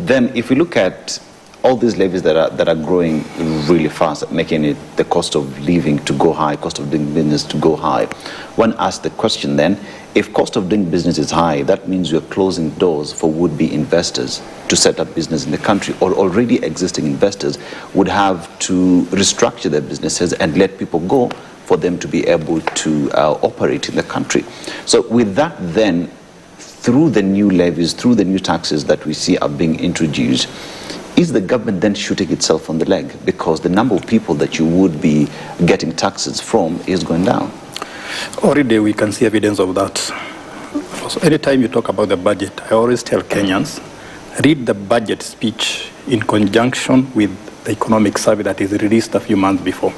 then if we look at all these levies that are growing really fast, making it the cost of living to go high, cost of doing business to go high, one asks the question then, if cost of doing business is high, that means you're closing doors for would-be investors to set up business in the country, or already existing investors would have to restructure their businesses and let people go for them to be able to operate in the country. So with that then, through the new levies, through the new taxes that we see are being introduced, is the government then shooting itself on the leg? Because the number of people that you would be getting taxes from is going down. Already we can see evidence of that. So anytime you talk about the budget, I always tell Kenyans, read the budget speech in conjunction with the economic survey that is released a few months before.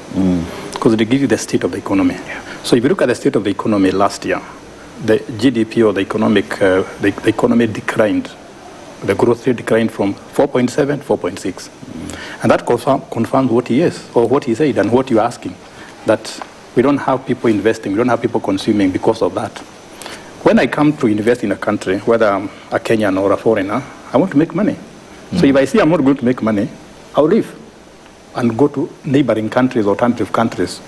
Because they give you the state of the economy. So if you look at the state of the economy last year, the GDP or the economy declined. The growth rate declined from 4.7 to 4.6. And that confirms what he is, or what he said, and what you're asking, that we don't have people investing, we don't have people consuming because of that. When I come to invest in a country, whether I'm a Kenyan or a foreigner, I want to make money. So if I see I'm not going to make money, I'll leave and go to neighboring countries, alternative countries.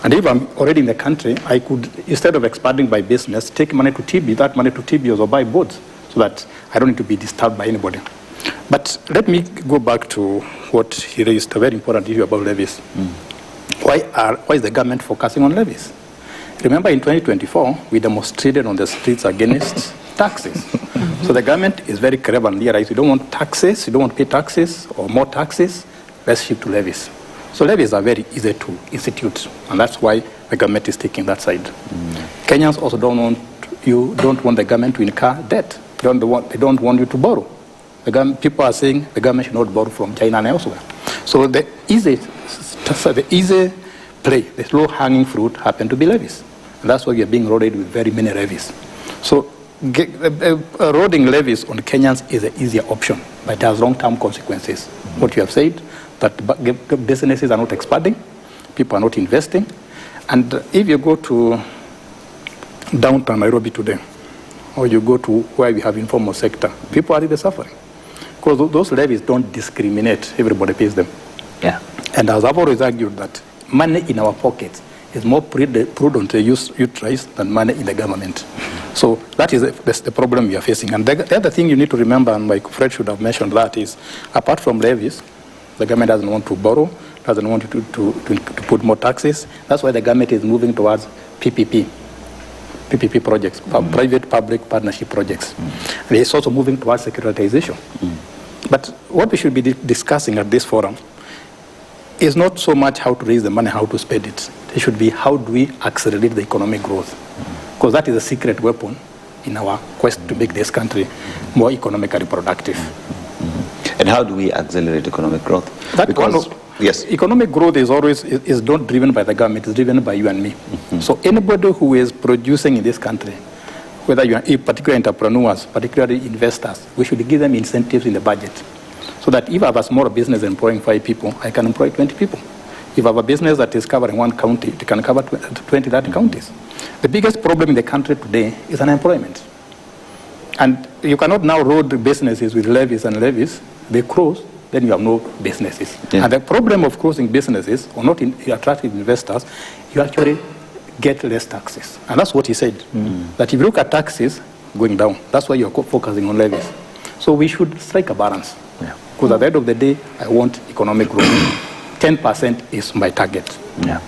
And if I'm already in the country, I could, instead of expanding my business, take money to TB, that money to TB or buy boats, so that I don't need to be disturbed by anybody. But let me go back to what he raised, a very important issue about levies. Why is the government focusing on levies? Remember, in 2024, we demonstrated on the streets against taxes. So the government is very clever and realized you don't want taxes, you don't want to pay taxes or more taxes, let's shift to levies. So levies are very easy to institute, and that's why the government is taking that side. Kenyans also don't want the government to incur debt. They don't want you to borrow. People are saying the government should not borrow from China and elsewhere. So the easy play, the low-hanging fruit happen to be levies. And that's why we are being loaded with very many levies. So eroding levies on Kenyans is an easier option, but it has long-term consequences. What you have said, that businesses are not expanding, people are not investing. And if you go to downtown Nairobi today, or you go to where we have informal sector, people are really suffering. Because those levies don't discriminate, everybody pays them. Yeah. And as I've always argued, that money in our pockets is more prudent to utilize than money in the government. So that's the problem we are facing. And the other thing you need to remember, and my friend should have mentioned that, is apart from levies, the government doesn't want to borrow, doesn't want you to put more taxes. That's why the government is moving towards PPP projects, private-public partnership projects. And it's also moving towards securitization. But what we should be discussing at this forum is not so much how to raise the money, how to spend it. It should be how do we accelerate the economic growth? Because that is a secret weapon in our quest to make this country more economically productive. And how do we accelerate economic growth? Yes. Economic growth is not driven by the government, it's driven by you and me. So anybody who is producing in this country, whether you are particular entrepreneurs, particularly investors, we should give them incentives in the budget. So that if I have a small business employing 5 people, I can employ 20 people. If I have a business that is covering 1 county, it can cover 20, 30 counties. The biggest problem in the country today is unemployment. And you cannot now load businesses with levies and levies. They close, then you have no businesses. Yeah. And the problem of closing businesses or not attracting investors, you actually get less taxes. And that's what he said, that if you look at taxes going down, that's why you're focusing on levies. So we should strike a balance. Because at the end of the day, I want economic growth. 10% is my target. Yeah.